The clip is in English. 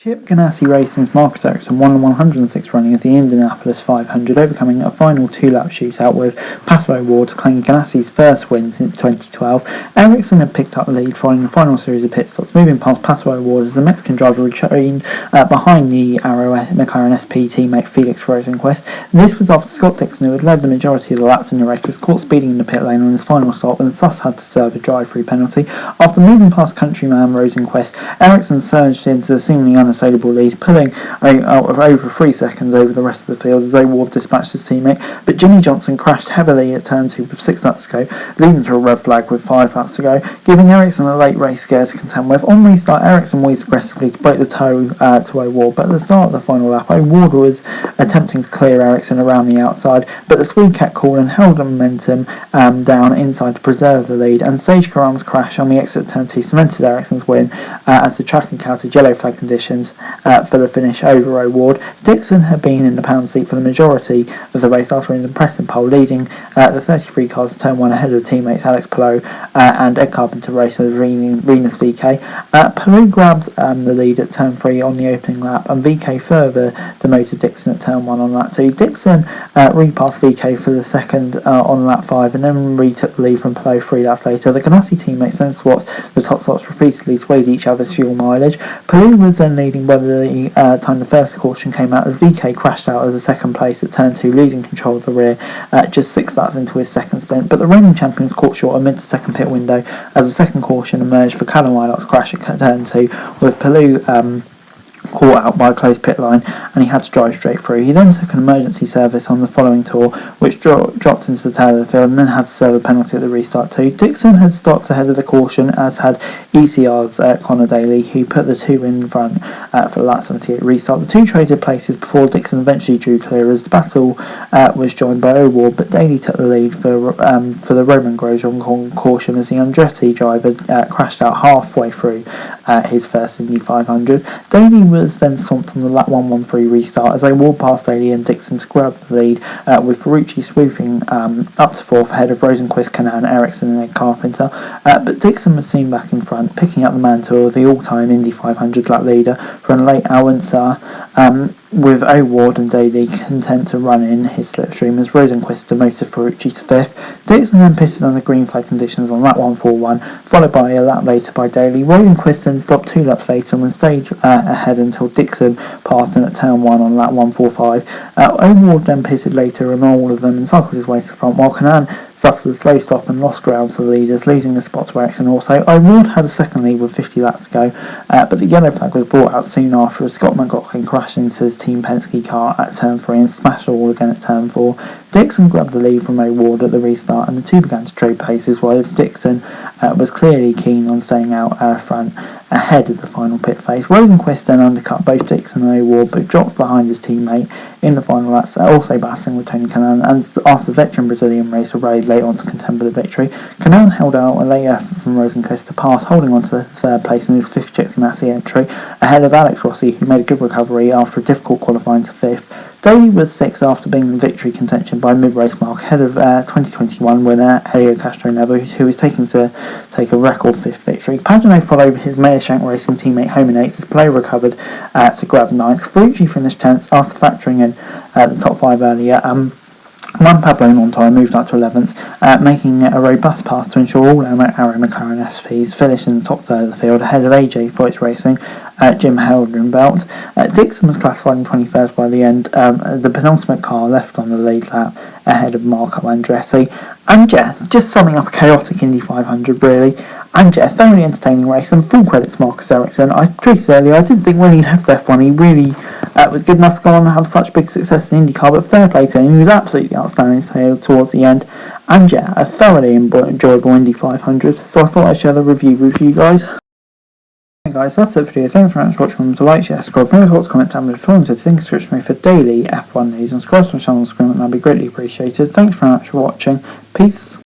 Chip Ganassi Racing's Marcus Ericsson won the 106th running of the Indianapolis 500, overcoming a final two-lap shootout with Pato O'Ward to claim Ganassi's first win since 2012. Ericsson had picked up the lead following the final series of pit stops, moving past Pato O'Ward as the Mexican driver retrained behind the Arrow McLaren SP teammate Felix Rosenqvist. This was after Scott Dixon, who had led the majority of the laps in the race, was caught speeding in the pit lane on his final stop and thus had to serve a drive-through penalty. After moving past countryman Rosenqvist, Ericsson surged into the seemingly unassailable lead, pulling out of over 3 seconds over the rest of the field as O'Ward dispatched his teammate, but Jimmy Johnson crashed heavily at turn 2 with 6 laps to go, leading to a red flag with 5 laps to go, giving Ericsson a late race scare to contend with. On restart, Ericsson wheezed aggressively to break the toe to O'Ward, but at the start of the final lap, O'Ward was attempting to clear Ericsson around the outside, but the Swede kept cool and held the momentum down inside to preserve the lead, and Sage Karam's crash on the exit of turn 2 cemented Ericsson's win as the track encountered yellow flag conditions for the finish over O'Ward. Dixon had been in the pound seat for the majority of the race after his impressive pole, leading the 33 cars to turn 1 ahead of teammates Alex Palou and Ed Carpenter racing with Venus VK. Palou grabbed the lead at turn 3 on the opening lap, and VK further demoted Dixon at turn 1 on lap 2. Dixon repassed VK for the second on lap 5 and then retook the lead from Palou 3 laps later. The Ganassi teammates then swapped the top slots repeatedly to aid each other's fuel mileage. Palou was then leading by the time the first caution came out as VK crashed out as a second place at turn 2, losing control of the rear just 6 laps into his second stint, but the reigning champion was caught short amid the second pit window as the second caution emerged for Callum Whylock's crash at turn 2, with Palou caught out by a close pit line, and he had to drive straight through. He then took an emergency service on the following tour, which dropped into the tail of the field, and then had to serve a penalty at the restart too. Dixon had stopped ahead of the caution, as had ECR's Connor Daly, who put the two in front for the lap 78 restart. The two traded places before Dixon eventually drew clear as the battle was joined by O'Ward, but Daly took the lead for the Roman Grosjean caution as the Andretti driver crashed out halfway through his first Indy 500. Daly was then swamped on the lap 113 restart as O'Ward passed Daly and Dixon to grab the lead, with Ferrucci swooping up to 4th ahead of Rosenqvist, Canaan, Ericsson and Ed Carpenter, but Dixon was seen back in front, picking up the mantle of the all-time Indy 500 lap leader from late Alwensar, with O'Ward and Daly content to run in his slipstream as Rosenqvist demoted Ferrucci to 5th. Dixon then pitted under green flag conditions on lap 141, followed by a lap later by Daly. Rosenqvist then stopped 2 laps later and stayed ahead until Dixon passed him at turn 1 on lap 145. O'Ward then pitted later on all of them and cycled his way to the front, while Canaan suffered a slow stop and lost ground to the leaders, losing the spot to Ericsson also. O'Ward had a second lead with 50 laps to go, but the yellow flag was brought out soon after as Scott McLaughlin crashed into his Team Penske car at turn 3 and smashed the wall again at turn 4. Dixon grabbed the lead from O'Ward at the restart, and the two began to trade paces, while Dixon was clearly keen on staying out front ahead of the final pit phase. Rosenqvist then undercut both Dixon and O'Ward, but dropped behind his teammate in the final laps, also battling with Tony Kanaan, and after the veteran Brazilian racer rode late on to contend for the victory. Kanaan held out a late effort from Rosenqvist to pass, holding on to the third place in his 5th Chip Ganassi entry, ahead of Alex Rossi, who made a good recovery after a difficult qualifying to 5th. Daly was 6th after being in victory contention by a mid-race mark, ahead of 2021 winner Helio Castronevo, who is taking to take a record 5th victory. Pagenaud followed his Meyershank Racing teammate home in 8th as Play recovered to grab 9th. Ferrucci finished 10th after factoring in the top 5 earlier. Juan Pablo Montoya moved up to 11th, making a robust pass to ensure all Arrow McLaren SPs finished in the top third of the field, ahead of AJ Foyt's Racing, Jim Heldenbelt. Dixon was classified in 21st by the end, the penultimate car left on the lead lap, ahead of Marco Andretti. And yeah, just summing up a chaotic Indy 500 really. And yeah, thoroughly entertaining race, and full credit to Marcus Ericsson. I tweeted earlier, I didn't think when he left F1 he really was good enough to go on and have such big success in IndyCar, but fair play to him, he was absolutely outstanding towards the end. And yeah, a thoroughly enjoyable Indy 500, so I thought I'd share the review with you guys. Hey guys, that's it for today. Thanks very much for watching. Remember to like, share, subscribe, no thoughts, comment down below, follow to the description me for daily F1 news, and subscribe to my channel on screen, and that'd be greatly appreciated. Thanks very much for watching. Peace.